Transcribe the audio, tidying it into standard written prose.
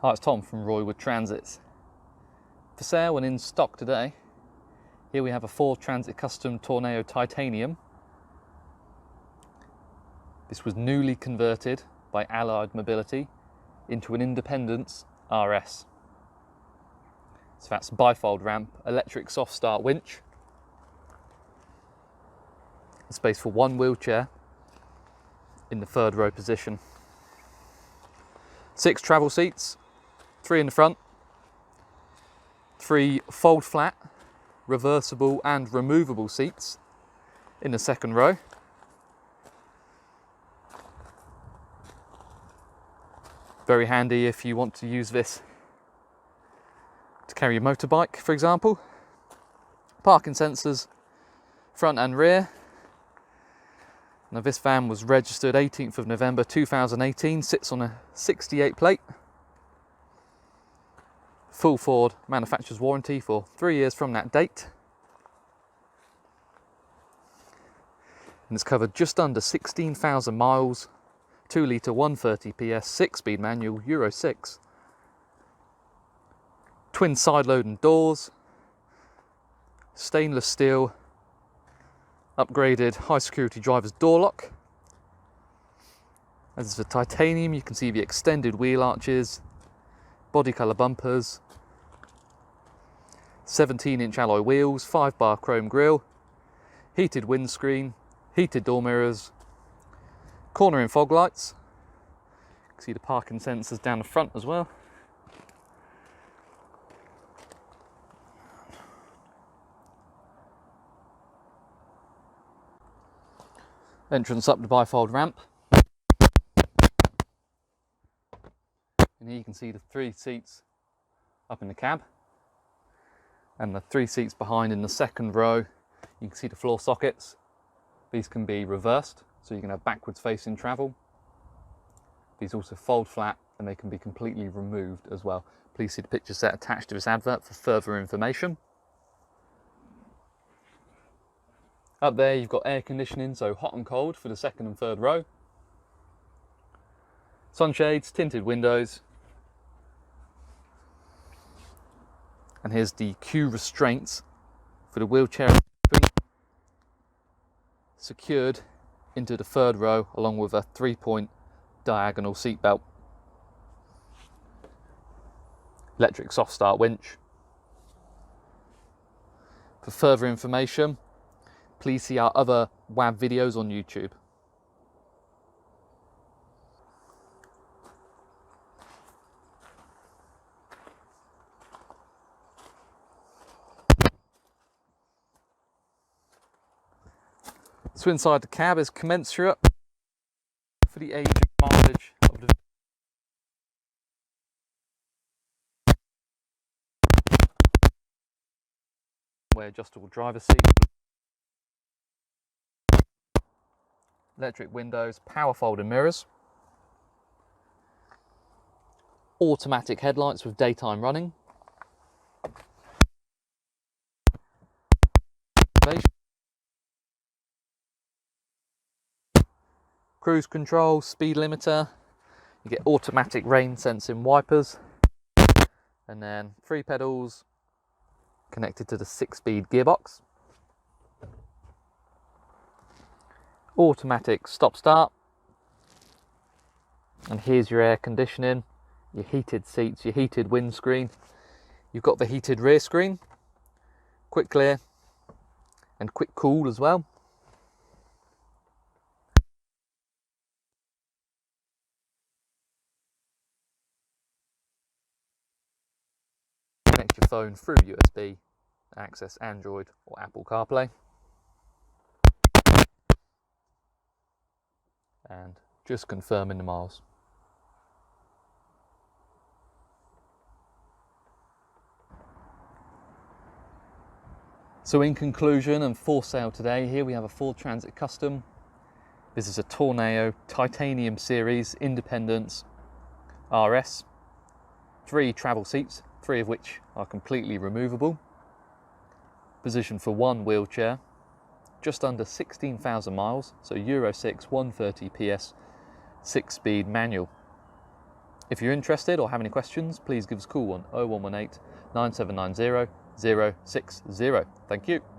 Hi, it's Tom from Roywood Transits. For sale and in stock today, here we have a Ford Transit Custom Tourneo Titanium. This was newly converted by Allied Mobility into an Independence RS. So that's bifold ramp, electric soft start winch, space for one wheelchair in the third row position. 6 travel seats, 3 in the front, 3 fold flat, reversible and removable seats in the second row. Very handy if you want to use this to carry your motorbike, for example. Parking sensors front and rear. Now this van was registered 18th of November 2018, sits on a 68 plate. Full Ford manufacturer's warranty for 3 years from that date. And it's covered just under 16,000 miles, 2 litre 130 PS, 6-speed manual, Euro 6. Twin side loading doors, stainless steel, upgraded high security driver's door lock. As it's a titanium, you can see the extended wheel arches, body colour bumpers, 17-inch alloy wheels, 5-bar chrome grille, heated windscreen, heated door mirrors, cornering fog lights. You can see the parking sensors down the front as well. Entrance up the bifold ramp. And here you can see the 3 seats up in the cab. And the 3 seats behind in the second row. You can see the floor sockets. These can be reversed, so you can have backwards facing travel. These also fold flat and they can be completely removed as well. Please see the picture set attached to this advert for further information. Up there you've got air conditioning, so hot and cold for the second and third row. Sunshades, tinted windows. And here's the Q restraints for the wheelchair, secured into the third row along with a 3-point diagonal seat belt. Electric soft start winch. For further information, please see our other WAV videos on YouTube. So inside the cab is commensurate for the age and mileage of the adjustable driver seat, electric windows, power folding mirrors, automatic headlights with daytime running, cruise control, speed limiter, you get automatic rain sensing wipers, and then 3 pedals connected to the 6-speed gearbox. Automatic stop start. And here's your air conditioning, your heated seats, your heated windscreen. You've got the heated rear screen, quick clear and quick cool as well. Connect your phone through USB, access Android or Apple CarPlay. And just confirming the miles. So in conclusion and for sale today, here we have a Ford Transit Custom. This is a Tourneo Titanium Series Independence RS. 3 travel seats, 3 of which are completely removable. Position for 1 wheelchair. Just under 16,000 miles, so Euro 6, 130 PS, 6-speed manual. If you're interested or have any questions, please give us a call on 0118 9790 060. Thank you.